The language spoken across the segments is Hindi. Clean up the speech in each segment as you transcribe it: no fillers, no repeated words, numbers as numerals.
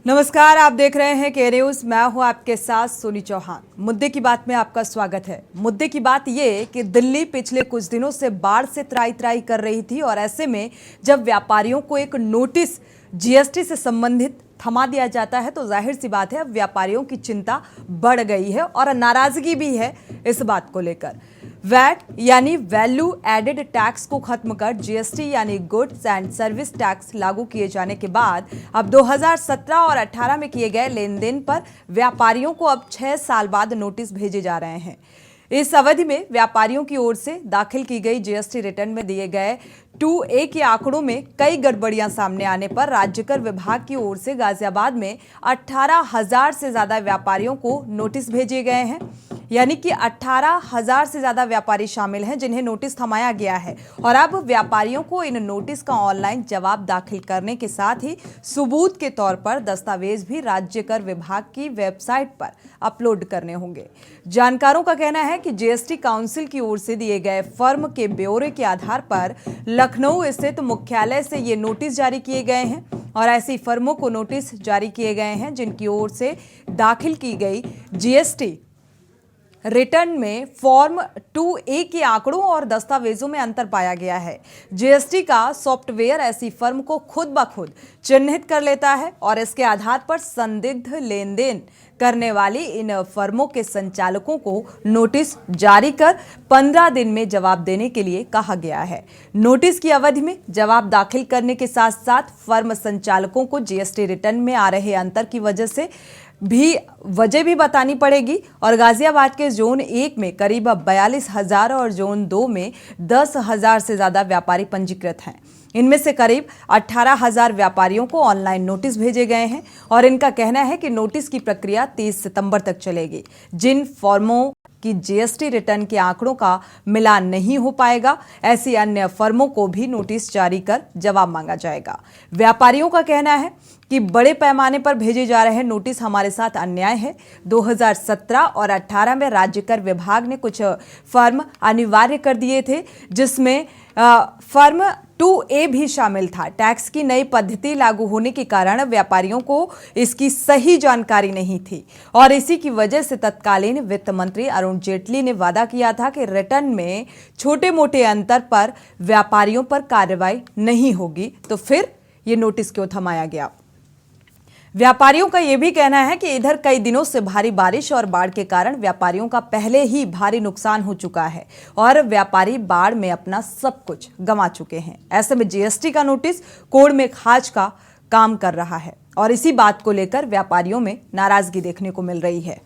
नमस्कार, आप देख रहे हैं के न्यूज। मैं हूं आपके साथ सोनी चौहान। मुद्दे की बात में आपका स्वागत है। मुद्दे की बात ये कि दिल्ली पिछले कुछ दिनों से बाढ़ से त्राई त्राई कर रही थी और ऐसे में जब व्यापारियों को एक नोटिस जीएसटी से संबंधित थमा दिया जाता है तो जाहिर सी बात है अब व्यापारियों की चिंता बढ़ गई है और नाराजगी भी है इस बात को लेकर। वैट यानी वैल्यू एडेड टैक्स को खत्म कर जीएसटी यानी गुड्स एंड सर्विस टैक्स लागू किए जाने के बाद अब 2017 और 18 में किए गए लेन देन पर व्यापारियों को अब 6 साल बाद नोटिस भेजे जा रहे हैं। इस अवधि में व्यापारियों की ओर से दाखिल की गई जीएसटी रिटर्न में दिए गए 2A के आंकड़ों में कई गड़बड़ियां सामने आने पर राज्यकर विभाग की ओर से गाजियाबाद में 18,000 से ज्यादा व्यापारियों को नोटिस भेजे गए हैं। यानी कि 18,000 से ज्यादा व्यापारी शामिल हैं जिन्हें नोटिस थमाया गया है और अब व्यापारियों को इन नोटिस का ऑनलाइन जवाब दाखिल करने के साथ ही सबूत के तौर पर दस्तावेज भी राज्यकर विभाग की वेबसाइट पर अपलोड करने होंगे। जानकारों का कहना है कि जीएसटी काउंसिल की ओर से दिए गए फर्म के ब्यौरे के आधार पर लखनऊ स्थित मुख्यालय से ये नोटिस जारी किए गए हैं और ऐसी फर्मों को नोटिस जारी किए गए हैं जिनकी ओर से दाखिल की गई जीएसटी रिटर्न में फॉर्म 2A के आंकड़ों और दस्तावेजों में अंतर पाया गया है। जीएसटी का सॉफ्टवेयर ऐसी फर्म को खुद ब खुद चिन्हित कर लेता है और इसके आधार पर संदिग्ध लेन देन करने वाली इन फर्मों के संचालकों को नोटिस जारी कर 15 दिन में जवाब देने के लिए कहा गया है। नोटिस की अवधि में जवाब दाखिल करने के साथ साथ फर्म संचालकों को जीएसटी रिटर्न में आ रहे अंतर की वजह भी बतानी पड़ेगी और गाजियाबाद के जोन 1 में करीब 42,000 और जोन 2 में 10,000 से ज्यादा व्यापारी पंजीकृत हैं। इनमें से करीब 18,000 व्यापारियों को ऑनलाइन नोटिस भेजे गए हैं और इनका कहना है कि नोटिस की प्रक्रिया 30 सितंबर तक चलेगी। जिन फर्मों की जीएसटी रिटर्न के आंकड़ों का मिलान नहीं हो पाएगा, ऐसी अन्य फर्मों को भी नोटिस जारी कर जवाब मांगा जाएगा। व्यापारियों का कहना है कि बड़े पैमाने पर भेजे जा रहे नोटिस हमारे साथ अन्याय है। 2017 और 18 में राज्यकर विभाग ने कुछ फर्म अनिवार्य कर दिए थे जिसमें फर्म 2A भी शामिल था। टैक्स की नई पद्धति लागू होने के कारण व्यापारियों को इसकी सही जानकारी नहीं थी और इसी की वजह से तत्कालीन वित्त मंत्री अरुण जेटली ने वादा किया था कि रिटर्न में छोटे मोटे अंतर पर व्यापारियों पर कार्रवाई नहीं होगी। तो फिर ये नोटिस क्यों थमाया गया? व्यापारियों का यह भी कहना है कि इधर कई दिनों से भारी बारिश और बाढ़ के कारण व्यापारियों का पहले ही भारी नुकसान हो चुका है और व्यापारी बाढ़ में अपना सब कुछ गंवा चुके हैं। ऐसे में जीएसटी का नोटिस कोड़ में खाज का काम कर रहा है और इसी बात को लेकर व्यापारियों में नाराजगी देखने को मिल रही है।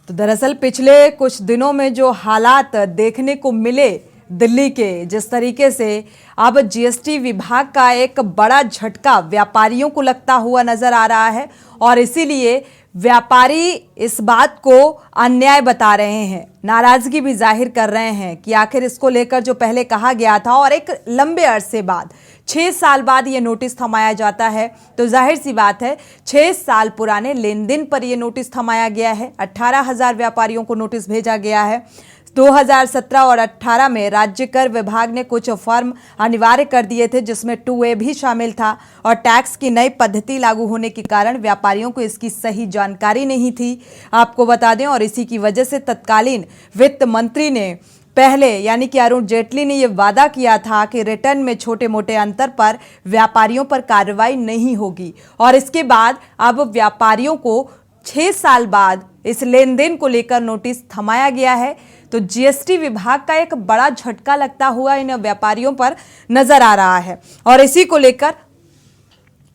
तो दरअसल पिछले कुछ दिनों में जो हालात देखने को मिले दिल्ली के, जिस तरीके से अब जीएसटी विभाग का एक बड़ा झटका व्यापारियों को लगता हुआ नजर आ रहा है और इसीलिए व्यापारी इस बात को अन्याय बता रहे हैं, नाराजगी भी जाहिर कर रहे हैं कि आखिर इसको लेकर जो पहले कहा गया था और एक लंबे अरसे बाद 6 साल बाद ये नोटिस थमाया जाता है तो जाहिर सी बात है 6 साल पुराने लेन देन पर यह नोटिस थमाया गया है। 18,000 व्यापारियों को नोटिस भेजा गया है। 2017 और 18 में राज्यकर विभाग ने कुछ फर्म अनिवार्य कर दिए थे जिसमें 2A भी शामिल था और टैक्स की नई पद्धति लागू होने के कारण व्यापारियों को इसकी सही जानकारी नहीं थी, आपको बता दें। और इसी की वजह से तत्कालीन वित्त मंत्री ने पहले यानी कि अरुण जेटली ने यह वादा किया था कि रिटर्न में छोटे मोटे अंतर पर व्यापारियों पर कार्रवाई नहीं होगी और इसके बाद अब व्यापारियों को 6 साल बाद इस लेन देन को लेकर नोटिस थमाया गया है। तो जीएसटी विभाग का एक बड़ा झटका लगता हुआ इन व्यापारियों पर नजर आ रहा है और इसी को लेकर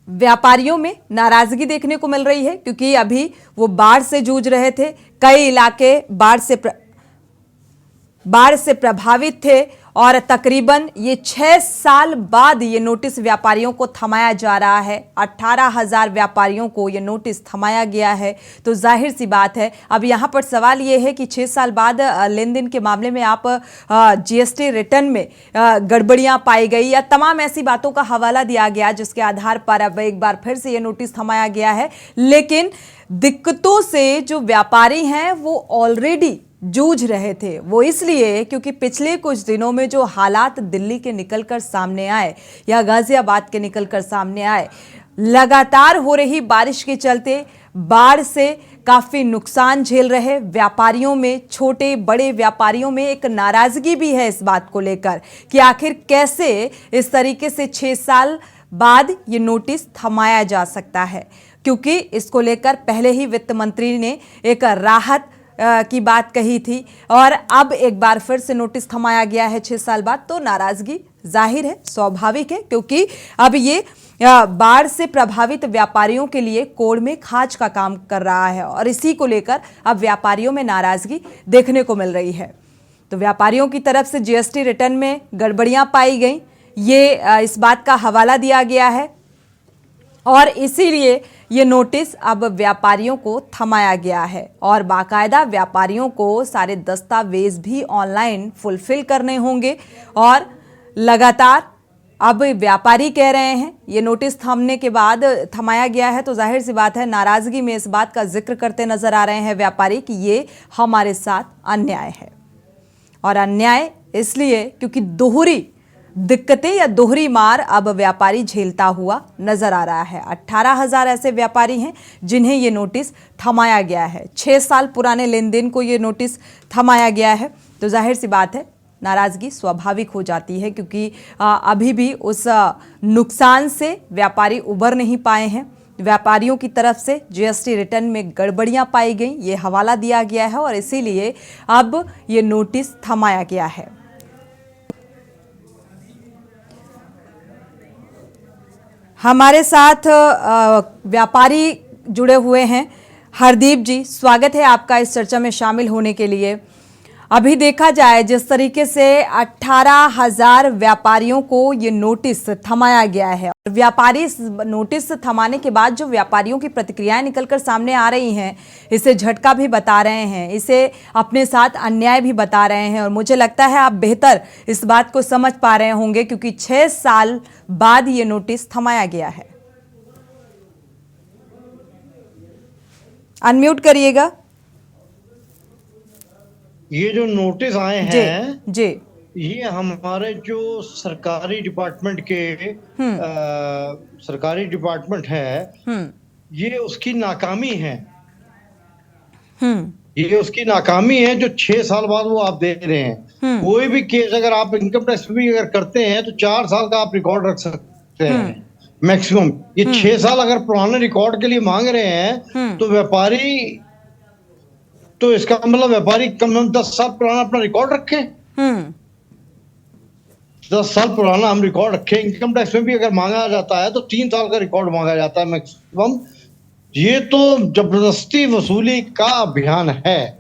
व्यापारियों में नाराजगी देखने को मिल रही है क्योंकि अभी वो बाढ़ से जूझ रहे थे। कई इलाके बाढ़ से प्रभावित थे और तकरीबन ये 6 साल बाद ये नोटिस व्यापारियों को थमाया जा रहा है। 18,000 व्यापारियों को ये नोटिस थमाया गया है। तो जाहिर सी बात है अब यहाँ पर सवाल ये है कि 6 साल बाद लेन देन के मामले में आप जीएसटी रिटर्न में गड़बड़ियां पाई गई या तमाम ऐसी बातों का हवाला दिया गया जिसके आधार पर अब एक बार फिर से ये नोटिस थमाया गया है। लेकिन दिक्कतों से जो व्यापारी हैं वो ऑलरेडी जूझ रहे थे। वो इसलिए क्योंकि पिछले कुछ दिनों में जो हालात दिल्ली के निकलकर सामने आए या गाजियाबाद के निकलकर सामने आए, लगातार हो रही बारिश के चलते बाढ़ से काफी नुकसान झेल रहे व्यापारियों में, छोटे बड़े व्यापारियों में एक नाराजगी भी है इस बात को लेकर कि आखिर कैसे इस तरीके से 6 साल बाद ये नोटिस थमाया जा सकता है, क्योंकि इसको लेकर पहले ही वित्त मंत्री ने एक राहत की बात कही थी और अब एक बार फिर से नोटिस थमाया गया है 6 साल बाद। तो नाराजगी जाहिर है, स्वाभाविक है, क्योंकि अब ये बाढ़ से प्रभावित व्यापारियों के लिए कोड़ में खाज का काम कर रहा है और इसी को लेकर अब व्यापारियों में नाराजगी देखने को मिल रही है। तो व्यापारियों की तरफ से जीएसटी रिटर्न में गड़बड़ियां पाई गई, ये इस बात का हवाला दिया गया है और इसीलिए ये नोटिस अब व्यापारियों को थमाया गया है और बाकायदा व्यापारियों को सारे दस्तावेज भी ऑनलाइन फुलफिल करने होंगे और लगातार अब व्यापारी कह रहे हैं ये नोटिस थमने के बाद थमाया गया है तो जाहिर सी बात है नाराजगी में इस बात का जिक्र करते नजर आ रहे हैं व्यापारी कि ये हमारे साथ अन्याय है। और अन्याय इसलिए क्योंकि दोहरी दिक्कतें या दोहरी मार अब व्यापारी झेलता हुआ नजर आ रहा है। 18,000 ऐसे व्यापारी हैं जिन्हें ये नोटिस थमाया गया है। 6 साल पुराने लेन देन को ये नोटिस थमाया गया है तो जाहिर सी बात है नाराजगी स्वाभाविक हो जाती है, क्योंकि अभी भी उस नुकसान से व्यापारी उबर नहीं पाए हैं। व्यापारियों की तरफ से जीएसटी रिटर्न में गड़बड़ियां पाई गई, ये हवाला दिया गया है और इसीलिए अब ये नोटिस थमाया गया है। हमारे साथ व्यापारी जुड़े हुए हैं। हरदीप जी, स्वागत है आपका इस चर्चा में शामिल होने के लिए। अभी देखा जाए जिस तरीके से 18,000 व्यापारियों को ये नोटिस थमाया गया है और व्यापारी नोटिस थमाने के बाद जो व्यापारियों की प्रतिक्रियाएं निकलकर सामने आ रही हैं, इसे झटका भी बता रहे हैं, इसे अपने साथ अन्याय भी बता रहे हैं और मुझे लगता है आप बेहतर इस बात को समझ पा रहे होंगे क्योंकि 6 साल बाद ये नोटिस थमाया गया है। अनम्यूट करिएगा। ये जो नोटिस आए हैं जी, ये हमारे जो सरकारी डिपार्टमेंट के सरकारी डिपार्टमेंट है, ये उसकी नाकामी है। ये उसकी नाकामी है जो 6 साल बाद वो आप दे रहे हैं। कोई भी केस अगर आप इनकम टैक्स भी अगर करते हैं तो 4 साल का आप रिकॉर्ड रख सकते हैं मैक्सिमम। ये 6 साल अगर पुराने रिकॉर्ड के लिए मांग रहे हैं तो व्यापारी, तो इसका मतलब व्यापारी कम से कम 10 साल पुराना अपना रिकॉर्ड रखे। 10 साल पुराना हम रिकॉर्ड रखे। इनकम टैक्स में भी अगर मांगा जाता है तो 3 साल का रिकॉर्ड मांगा जाता है मैक्सिमम। ये तो जबरदस्ती वसूली का अभियान है,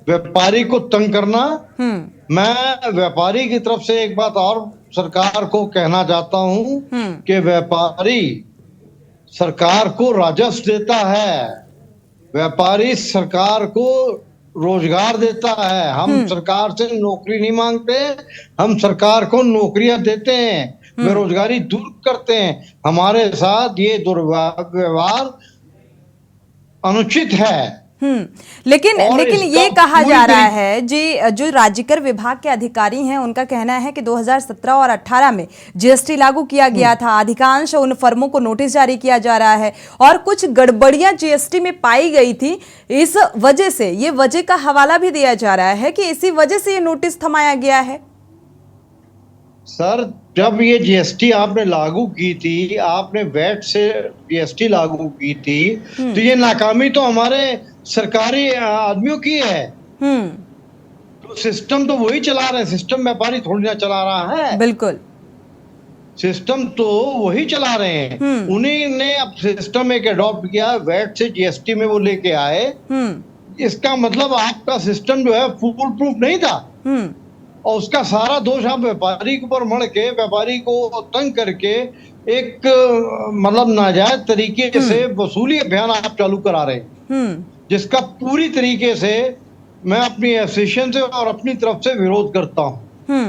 व्यापारी को तंग करना। मैं व्यापारी की तरफ से एक बात और सरकार को कहना चाहता हूं कि व्यापारी सरकार को राजस्व देता है, व्यापारी सरकार को रोजगार देता है। हम सरकार से नौकरी नहीं मांगते, हम सरकार को नौकरियां देते हैं, बेरोजगारी दूर करते हैं। हमारे साथ ये दुर्व्यवहार अनुचित है। लेकिन ये कहा जा रहा है जी, जो राज्यकर विभाग के अधिकारी हैं उनका कहना है कि 2017 और 18 में जीएसटी लागू किया गया था, अधिकांश उन फर्मों को नोटिस जारी किया जा रहा है और कुछ गड़बड़ियां जीएसटी में पाई गई थी। इस वजह से ये वजह का हवाला भी दिया जा रहा है कि इसी वजह से ये नोटिस थमाया गया है। सर, जब ये जीएसटी आपने लागू की थी, आपने वैट से जीएसटी लागू की थी, तो ये नाकामी तो हमारे सरकारी आदमियों की है। तो सिस्टम तो वही चला रहे हैं, सिस्टम व्यापारी थोड़ी ना चला रहा है। बिल्कुल, सिस्टम तो वही चला रहे हैं। उन्हीं ने अब सिस्टम एक अडॉप्ट किया, वैट से जीएसटी में वो लेके आए। इसका मतलब आपका सिस्टम जो है फूल प्रूफ नहीं था और उसका सारा दोष आप व्यापारी के ऊपर मढ़ के, व्यापारी को तंग करके एक मतलब नाजायज तरीके से वसूली अभियान आप चालू करा रहे हैं, जिसका पूरी तरीके से मैं अपनी एसोसिएशन से और अपनी तरफ से विरोध करता हूं।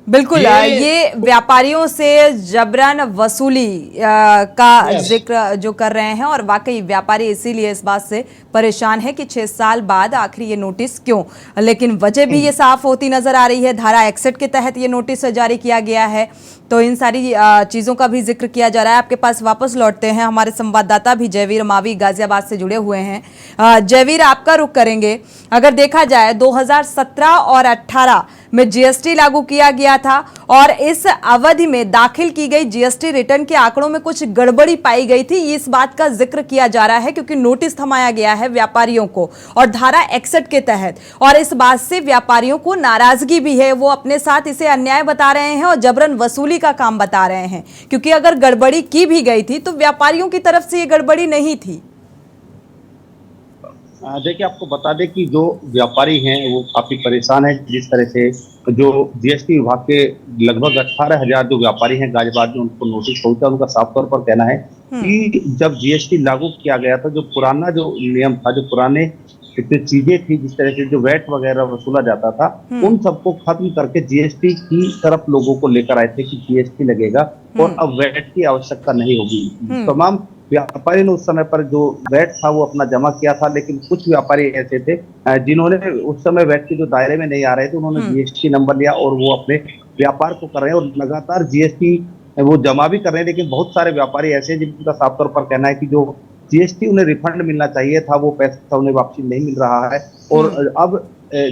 बिल्कुल ये व्यापारियों से जबरन वसूली का यस। जिक्र जो कर रहे हैं, और वाकई व्यापारी इसीलिए इस बात से परेशान है कि 6 साल बाद आखिर ये नोटिस क्यों। लेकिन वजह भी ये साफ होती नजर आ रही है। धारा 61 के तहत ये नोटिस जारी किया गया है, तो इन सारी चीजों का भी जिक्र किया जा रहा है। आपके पास वापस लौटते हैं, हमारे संवाददाता भी जयवीर मावी गाजियाबाद से जुड़े हुए हैं। जयवीर, आपका रुख करेंगे। अगर देखा जाए 2017 और 18 में जीएसटी लागू किया गया था, और इस अवधि में दाखिल की गई जीएसटी रिटर्न के आंकड़ों में कुछ गड़बड़ी पाई गई थी। इस बात का जिक्र किया जा रहा है क्योंकि नोटिस थमाया गया है व्यापारियों को और धारा 61 के तहत, और इस बात से व्यापारियों को नाराजगी भी है। वो अपने साथ इसे अन्याय बता रहे हैं और जबरन वसूली का काम बता रहे हैं, क्योंकि अगर गड़बड़ी की भी गई थी तो व्यापारियों की तरफ से ये गड़बड़ी नहीं थी। देखिए, आपको बता दें कि जो व्यापारी हैं वो काफी परेशान है। जिस तरह से जो जीएसटी विभाग के लगभग 18,000 जो व्यापारी हैं गाजियाबाद में, उनको नोटिस पहुंचा। उनका साफ तौर पर कहना है कि जब जीएसटी लागू किया गया था, जो पुराना जो नियम था, जो पुराने जो चीजें थी, जिस तरह से जो वैट वगैरह वसूला जाता था, उन सबको खत्म करके जीएसटी की तरफ लोगों को लेकर आए थे कि जीएसटी लगेगा और अब वैट की आवश्यकता नहीं होगी। तमाम व्यापारी ने उस समय पर जो वैट था वो अपना जमा किया था, लेकिन कुछ व्यापारी ऐसे थे जिन्होंने उस समय वैट के जो दायरे में नहीं आ रहे थे, उन्होंने जीएसटी नंबर लिया और वो अपने व्यापार को कर रहे हैं और लगातार जीएसटी वो जमा भी कर रहे हैं। लेकिन बहुत सारे व्यापारी ऐसे हैं जिनका साफ तौर पर कहना है कि जो जीएसटी उन्हें रिफंड मिलना चाहिए था, वो पैसा उन्हें वापसी नहीं मिल रहा है। और अब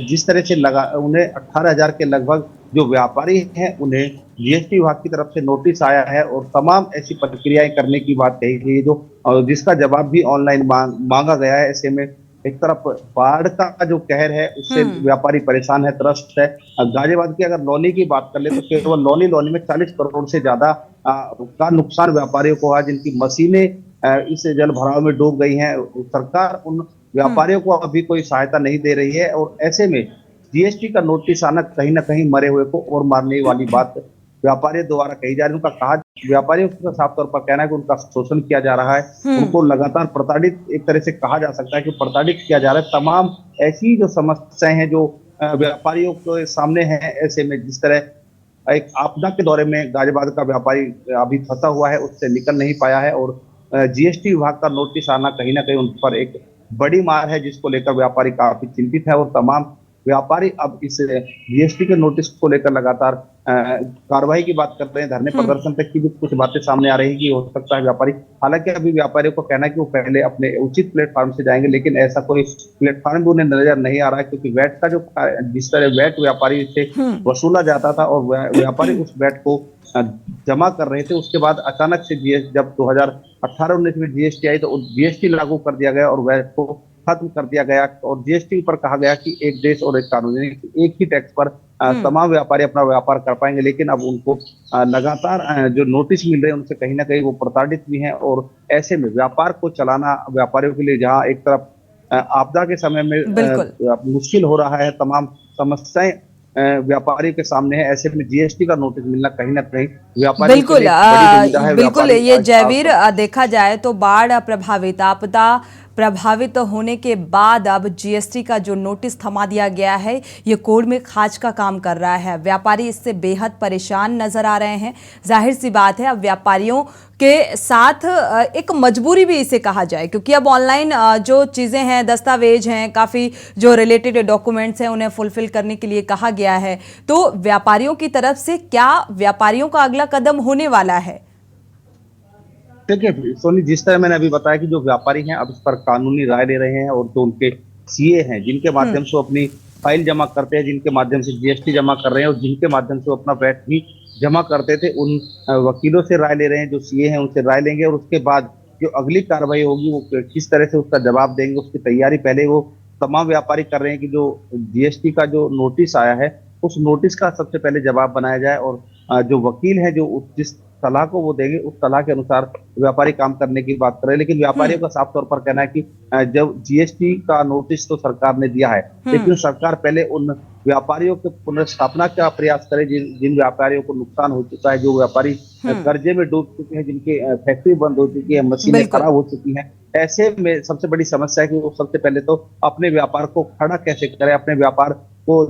जिस तरह से लगा उन्हें 18,000 के लगभग जो व्यापारी हैं, उन्हें जीएसटी विभाग की तरफ से नोटिस आया है और तमाम ऐसी प्रक्रियाएं करने की बात कही गई है, जो जिसका जवाब भी ऑनलाइन मांगा गया है। ऐसे में एक तरफ बाढ़ का जो कहर है उससे व्यापारी परेशान है, त्रस्त है। गाजियाबाद की अगर लौनी की बात कर ले तो केवल लौनी में 40 करोड़ से ज्यादा का नुकसान व्यापारियों को हुआ, जिनकी मशीनें इस जल भराव में डूब गई हैं। सरकार उन व्यापारियों को अभी कोई सहायता नहीं दे रही है और ऐसे में जीएसटी का नोटिस आना कहीं ना कहीं मरे हुए को और मारने वाली बात व्यापारियों द्वारा कही जा रही है। उनका कहा व्यापारियों का साफ तौर पर कहना है कि उनका शोषण किया जा रहा है, उनको लगातार प्रताड़ित, एक तरह से कहा जा सकता है कि प्रताड़ित किया जा रहा है। तमाम ऐसी जो समस्याएं हैं जो व्यापारियों के सामने हैं, ऐसे में जिस तरह एक आपदा के दौरे में गाजियाबाद का व्यापारी अभी फंसा हुआ है, उससे निकल नहीं पाया है और जीएसटी विभाग का नोटिस आना कहीं ना कहीं उन पर एक बड़ी मार है, जिसको लेकर व्यापारी काफी चिंतित है। और तमाम व्यापारी अब इस जीएसटी के नोटिस को लेकर लगातार कार्रवाई की बात कर रहे हैं, धरने प्रदर्शन तक की भी कुछ बातें सामने आ रही है कि हो सकता है व्यापारी, हालांकि अभी व्यापारियों को कहना है कि वो पहले अपने उचित प्लेटफॉर्म से जाएंगे, लेकिन ऐसा कोई प्लेटफॉर्म भी उन्हें नजर नहीं आ रहा है, क्योंकि वैट का जो जिस तरह वैट व्यापारी से वसूला जाता था और व्यापारी उस वैट को जमा कर रहे थे, उसके बाद अचानक से जब 2018-19 में जीएसटी आई तो जीएसटी लागू कर दिया गया और वैट को खत्म कर दिया गया और जीएसटी पर कहा गया कि एक देश और एक कानून, एक ही टैक्स पर तमाम व्यापारी अपना व्यापार कर पाएंगे। लेकिन अब उनको लगातार जो नोटिस मिल रहे हैं उनसे कहीं ना कहीं वो प्रताड़ित भी हैं और ऐसे में व्यापार को चलाना व्यापारियों के लिए, जहां एक तरफ आपदा के समय में मुश्किल हो रहा है, तमाम समस्याएं व्यापारी के सामने है, ऐसे में जीएसटी का नोटिस मिलना कहीं ना कहीं व्यापारी बिल्कुल ये जयवीर, देखा जाए तो बाढ़ प्रभावित, आपदा प्रभावित होने के बाद अब जीएसटी का जो नोटिस थमा दिया गया है, ये कोर्ट में खाज का काम कर रहा है। व्यापारी इससे बेहद परेशान नजर आ रहे हैं। जाहिर सी बात है, अब व्यापारियों के साथ एक मजबूरी भी इसे कहा जाए, क्योंकि अब ऑनलाइन जो चीज़ें हैं, दस्तावेज हैं, काफ़ी जो रिलेटेड डॉक्यूमेंट्स हैं, उन्हें फुलफिल करने के लिए कहा गया है। तो व्यापारियों की तरफ से क्या व्यापारियों का अगला कदम होने वाला है? देखिए सोनी, जिस तरह मैंने अभी बताया कि जो व्यापारी हैं अब इस पर कानूनी राय ले रहे हैं और जो उनके सीए हैं, जिनके माध्यम से वो अपनी फाइल जमा करते हैं, जिनके माध्यम से जीएसटी जमा कर रहे हैं और जिनके माध्यम से वो अपना वैट भी जमा करते थे, उन वकीलों से राय ले रहे हैं। जो सीए हैं उनसे राय लेंगे और उसके बाद जो अगली कार्रवाई होगी वो किस तरह से उसका जवाब देंगे, उसकी तैयारी पहले वो तमाम व्यापारी कर रहे हैं कि जो जीएसटी का जो नोटिस आया है उस नोटिस का सबसे पहले जवाब बनाया जाए और जो वकील है जो जिस सलाह को वो देंगे उस सलाह के अनुसार व्यापारी काम करने की बात कर रहे हैं। लेकिन व्यापारियों का साफ तौर पर कहना है कि जब जीएसटी का नोटिस तो सरकार ने दिया है, लेकिन सरकार पहले उन व्यापारियों के पुनर्स्थापना का प्रयास करे जिन व्यापारियों को नुकसान हो चुका है, जो व्यापारी कर्जे में डूब चुके हैं, जिनकी फैक्ट्री बंद हो चुकी है, मशीनें खराब हो चुकी हैं। ऐसे में सबसे बड़ी समस्या है कि वो सबसे पहले तो अपने व्यापार को खड़ा कैसे करें, अपने व्यापार को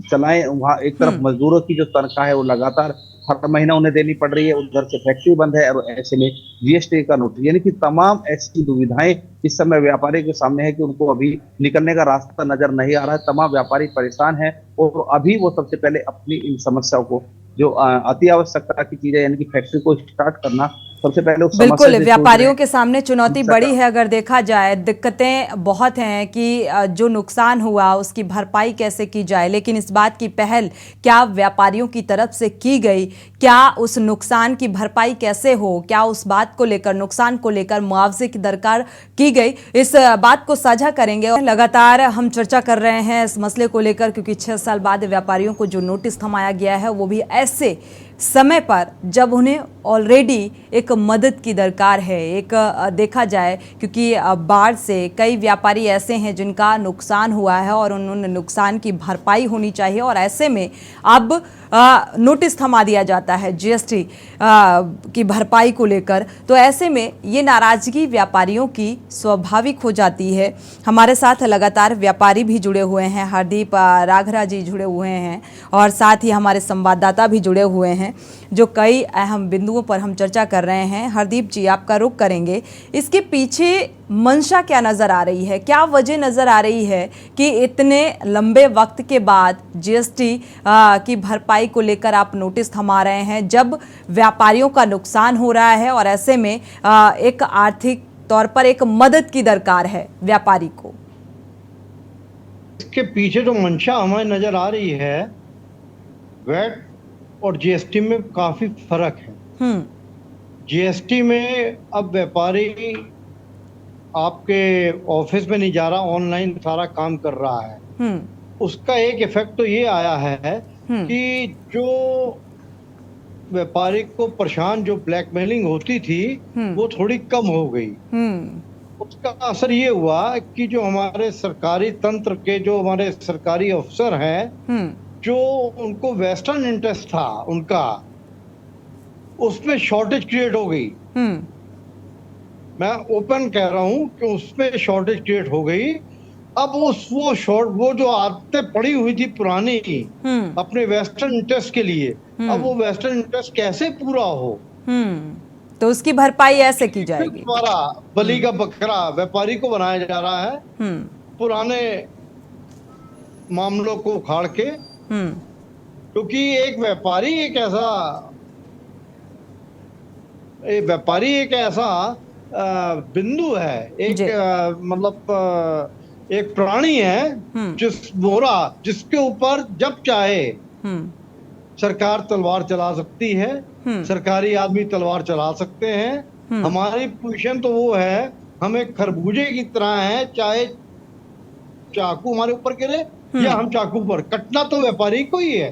चलाएं, वहाँ एक तरफ मजदूरों की जो तनख्वाह है वो लगातार हर महीना उन्हें देनी पड़ रही है, उधर से फैक्ट्री बंद है, और ऐसे में जीएसटी का नोटिस, यानी कि तमाम ऐसी दुविधाएं इस समय व्यापारी के सामने है कि उनको अभी निकलने का रास्ता नजर नहीं आ रहा है। तमाम व्यापारी परेशान है और अभी वो सबसे पहले अपनी इन समस्याओं को, जो अति आवश्यकता की चीजें यानी कि फैक्ट्री को स्टार्ट करना, सबसे पहले उस समस्या बिल्कुल, से व्यापारियों के सामने चुनौती बड़ी है। अगर देखा जाए दिक्कतें बहुत हैं कि जो नुकसान हुआ उसकी भरपाई कैसे की जाए, लेकिन इस बात की पहल क्या व्यापारियों की तरफ से की गई? क्या उस नुकसान की भरपाई कैसे हो? क्या उस बात को लेकर, नुकसान को लेकर मुआवजे की दरकार की गई? इस बात को साझा करेंगे। लगातार हम चर्चा कर रहे हैं इस मसले को लेकर, क्योंकि 6 साल बाद व्यापारियों को जो नोटिस थमाया गया है वो भी ऐसे समय पर जब उन्हें ऑलरेडी एक मदद की दरकार है। एक देखा जाए, क्योंकि बाढ़ से कई व्यापारी ऐसे हैं जिनका नुकसान हुआ है और उन्होंने नुकसान की भरपाई होनी चाहिए, और ऐसे में अब नोटिस थमा दिया जाता है जीएसटी की भरपाई को लेकर। तो ऐसे में ये नाराजगी व्यापारियों की स्वाभाविक हो जाती है। हमारे साथ लगातार व्यापारी भी जुड़े हुए हैं, हरदीप राघरा जी जुड़े हुए हैं, और साथ ही हमारे संवाददाता भी जुड़े हुए हैं, जो कई अहम बिंदुओं पर हम चर्चा कर रहे हैं। हरदीप जी, आपका रुख करेंगे, इसके पीछे मंशा क्या नजर आ रही है? क्या वजह नजर आ रही है कि इतने लंबे वक्त के बाद जीएसटी की भरपाई को लेकर आप नोटिस थमा रहे हैं, जब व्यापारियों का नुकसान हो रहा है और ऐसे में एक आर्थिक तौर पर एक मदद की दरकार है व्यापारी को? इसके पीछे जो मंशा हमें नजर आ रही है, वैट और जीएसटी में काफी फर्क है। जीएसटी में अब व्यापारी आपके ऑफिस में नहीं जा रहा, ऑनलाइन सारा काम कर रहा है। उसका एक इफेक्ट तो ये आया है कि जो व्यापारी को परेशान, जो ब्लैकमेलिंग होती थी वो थोड़ी कम हो गई। उसका असर ये हुआ कि जो हमारे सरकारी तंत्र के, जो हमारे सरकारी अफसर हैं, जो उनको वेस्टर्न इंटरेस्ट था उनका, उसमें शॉर्टेज क्रिएट हो गई। मैं ओपन कह रहा हूं कि उसमें शॉर्टेज क्रिएट हो गई। अब वो जो आदतें पड़ी हुई थी पुरानी अपने वेस्टर्न इंटरेस्ट के लिए, अब वो वेस्टर्न इंटरेस्ट कैसे पूरा हो, तो उसकी भरपाई ऐसे की जाएगी। द्वारा बलि का बकरा व्यापारी को बनाया जा रहा है, पुराने मामलों को उखाड़ के। क्योंकि एक व्यापारी एक ऐसा बिंदु है, एक मतलब एक प्राणी है जिसके ऊपर जब चाहे सरकार तलवार चला सकती है, सरकारी आदमी तलवार चला सकते हैं। हमारी पोजीशन तो वो है, हम एक खरबूजे की तरह है, चाहे चाकू हमारे ऊपर गिरे या हम चाकू पर, कटना तो व्यापारी को ही है।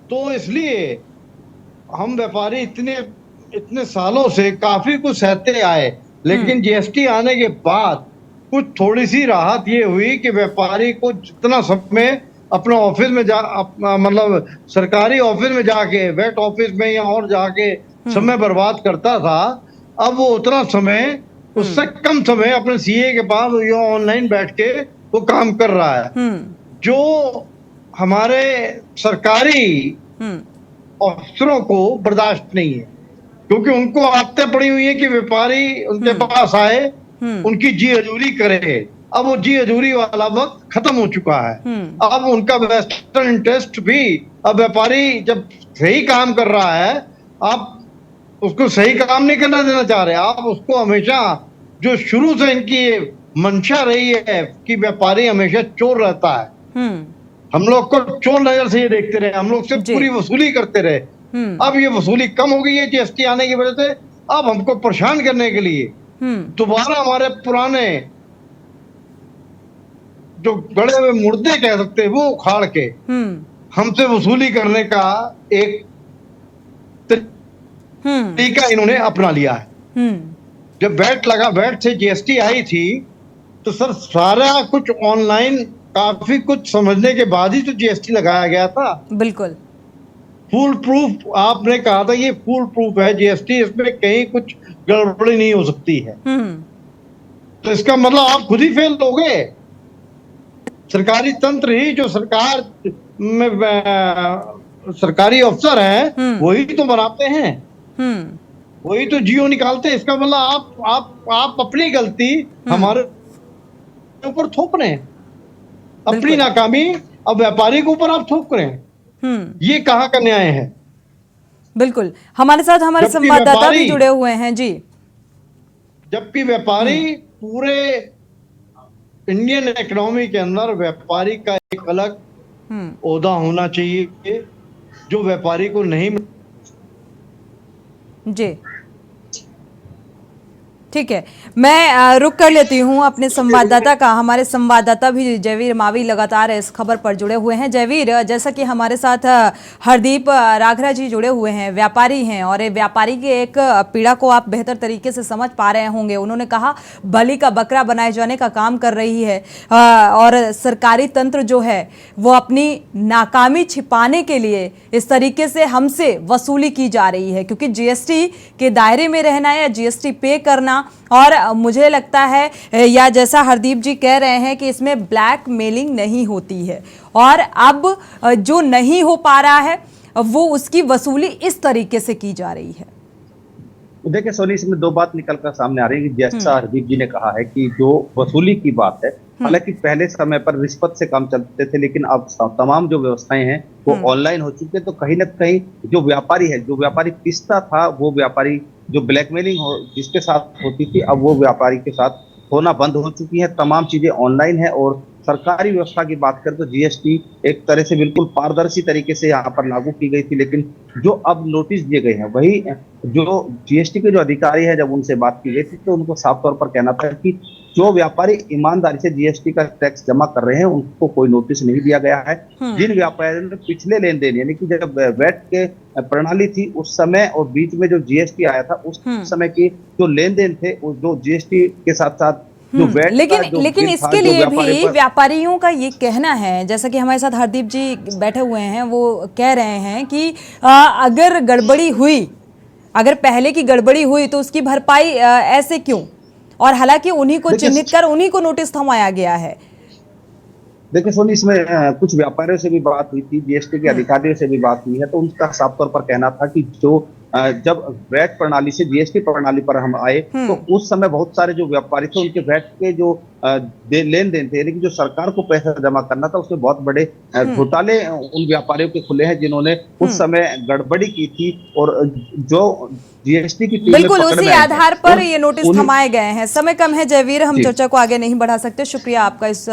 तो इसलिए हम व्यापारी इतने सालों से काफी कुछ सहते आए, लेकिन जीएसटी आने के बाद कुछ थोड़ी सी राहत ये हुई कि व्यापारी को जितना समय अपना ऑफिस में मतलब सरकारी ऑफिस में जाके, वेट ऑफिस में या और जाके समय बर्बाद करता था, अब वो उतना समय, उससे कम समय अपने सीए के पास या ऑनलाइन बैठ के वो काम कर रहा है। जो हमारे सरकारी अफसरों को बर्दाश्त नहीं है, क्योंकि उनको आदतें पड़ी हुई है कि व्यापारी उनके पास आए, उनकी जी हजूरी करे। अब वो जी हजूरी वाला वक्त खत्म हो चुका है। अब उनका वेस्टर्न इंटरेस्ट भी, अब व्यापारी जब सही काम कर रहा है, आप उसको सही काम नहीं करना देना चाह रहे, आप उसको हमेशा, जो शुरू से इनकी मंशा रही है कि व्यापारी हमेशा चोर रहता है, हम लोग को चोर नजर से ये देखते रहे, हम लोग से पूरी वसूली करते रहे। अब ये वसूली कम हो गई है जीएसटी आने की वजह से। अब हमको परेशान करने के लिए दोबारा हमारे पुराने जो गड़े हुए मुर्दे कह सकते हैं, वो उखाड़ के हमसे वसूली करने का एक तरीका इन्होंने अपना लिया है। जब वैट से जीएसटी आई थी, तो सर सारा कुछ ऑनलाइन, काफी कुछ समझने के बाद ही तो जीएसटी लगाया गया था। बिल्कुल फुल प्रूफ, आपने कहा था ये फुल प्रूफ है जीएसटी, इसमें कहीं कुछ गड़बड़ी नहीं हो सकती है। तो इसका मतलब आप खुद ही फेल हो गए। सरकारी तंत्र ही, जो सरकार में सरकारी अफसर हैं, वही तो बनाते हैं, वही तो जियो निकालते हैं। इसका मतलब आप अपनी गलती हमारे ऊपर थोप रहे हैं, अपनी नाकामी अब व्यापारी के ऊपर आप थोप रहे हैं। ये कहाँ का न्याय है? बिल्कुल, हमारे साथ हमारे संवाददाता भी जुड़े हुए हैं जी। जबकि व्यापारी पूरे इंडियन इकोनॉमी के अंदर व्यापारी का एक अलग ओहदा होना चाहिए, जो व्यापारी को नहीं जी। ठीक है, मैं रुक कर लेती हूं अपने संवाददाता का। हमारे संवाददाता भी जयवीर मावी लगातार इस खबर पर जुड़े हुए हैं। जयवीर, जैसा कि हमारे साथ हरदीप राघरा जी जुड़े हुए हैं, व्यापारी हैं, और व्यापारी की एक पीड़ा को आप बेहतर तरीके से समझ पा रहे होंगे। उन्होंने कहा बलि का बकरा बनाए जाने का काम कर रही है, और सरकारी तंत्र जो है वो अपनी नाकामी छिपाने के लिए इस तरीके से हमसे वसूली की जा रही है, क्योंकि जीएसटी के दायरे में रहना है या जीएसटी पे करना। और मुझे लगता है, या जैसा हरदीप जी कह रहे हैं, कि इसमें ब्लैक मेलिंग नहीं होती है, और अब जो नहीं हो पा रहा है वो उसकी वसूली इस तरीके से की जा रही है। देखिए सोनी, इसमें दो बात निकल कर सामने आ रही है कि जैसा हरदीप जी ने कहा है कि जो वसूली की बात है, हालांकि पहले समय पर रिश्वत से काम चलते थे, लेकिन अब तमाम जो व्यवस्थाएं हैं वो ऑनलाइन हो चुकी है। तो कहीं ना कहीं जो व्यापारी पिसता था, वो व्यापारी जो ब्लैकमेलिंग जिसके साथ होती थी, अब वो व्यापारी के साथ होना बंद हो चुकी है। तमाम चीजें ऑनलाइन है। और सरकारी व्यवस्था की बात करें तो जीएसटी एक तरह से बिल्कुल पारदर्शी तरीके से यहाँ पर लागू की गई थी, लेकिन जो अब नोटिस दिए गए हैं, वही जो जीएसटी के जो अधिकारी है, जब उनसे बात की गई थी तो उनको साफ तौर पर कहना था कि जो व्यापारी ईमानदारी से जीएसटी का टैक्स जमा कर रहे हैं उनको कोई नोटिस नहीं दिया गया है। जिन व्यापारियों ने पिछले लेन देन, यानी कि जब वैट के प्रणाली थी उस समय और बीच में जो जीएसटी आया था उस समय की जो लेन देन थे, जो जीएसटी के साथ साथ जो वैट, लेकिन इसके लिए भी व्यापारियों का ये कहना है, जैसा कि हमारे साथ हरदीप जी बैठे हुए हैं, वो कह रहे हैं कि अगर गड़बड़ी हुई, अगर पहले की गड़बड़ी हुई तो उसकी भरपाई ऐसे क्यों, और हालांकि उन्हीं को चिन्हित कर उन्हीं को नोटिस थमाया गया है। देखिए सोनी, इसमें कुछ व्यापारियों से भी बात हुई थी, जीएसटी के अधिकारियों से भी बात हुई है, तो उनका साफ तौर पर कहना था कि जो जब वैट प्रणाली से जीएसटी प्रणाली पर हम आए तो उस समय बहुत सारे जो व्यापारी थे उनके वैट के जो लेन देन थे, यानी कि जो सरकार को पैसा जमा करना था, उसमें बहुत बड़े घोटाले उन व्यापारियों के खुले हैं जिन्होंने उस समय गड़बड़ी की थी। और जो जीएसटी की बिल्कुल उसी आधार पर ये नोटिस थमाए गए हैं। समय कम है जयवीर, हम चर्चा को आगे नहीं बढ़ा सकते। शुक्रिया आपका इस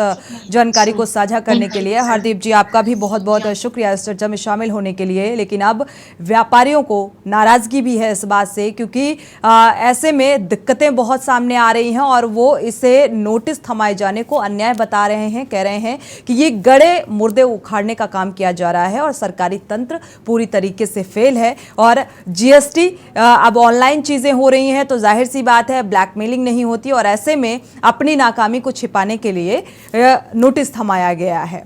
जानकारी को साझा करने के लिए। हरदीप जी, आपका भी बहुत बहुत शुक्रिया इस चर्चा में शामिल होने के लिए। लेकिन अब व्यापारियों को नाराजगी भी है इस बात से, क्योंकि ऐसे में दिक्कतें बहुत सामने आ रही हैं और वो इसे नोटिस थमाए जाने को अन्याय बता रहे हैं। कह रहे हैं कि ये गड़े मुर्दे उखाड़ने का काम किया जा रहा है और सरकारी तंत्र पूरी तरीके से फेल है। और जीएसटी अब ऑनलाइन चीजें हो रही हैं तो जाहिर सी बात है ब्लैकमेलिंग नहीं होती, और ऐसे में अपनी नाकामी को छिपाने के लिए नोटिस थमाया गया है।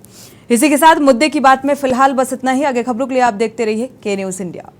इसी के साथ मुद्दे की बात में फिलहाल बस इतना ही। आगे खबरों के लिए आप देखते रहिए के न्यूज़ इंडिया।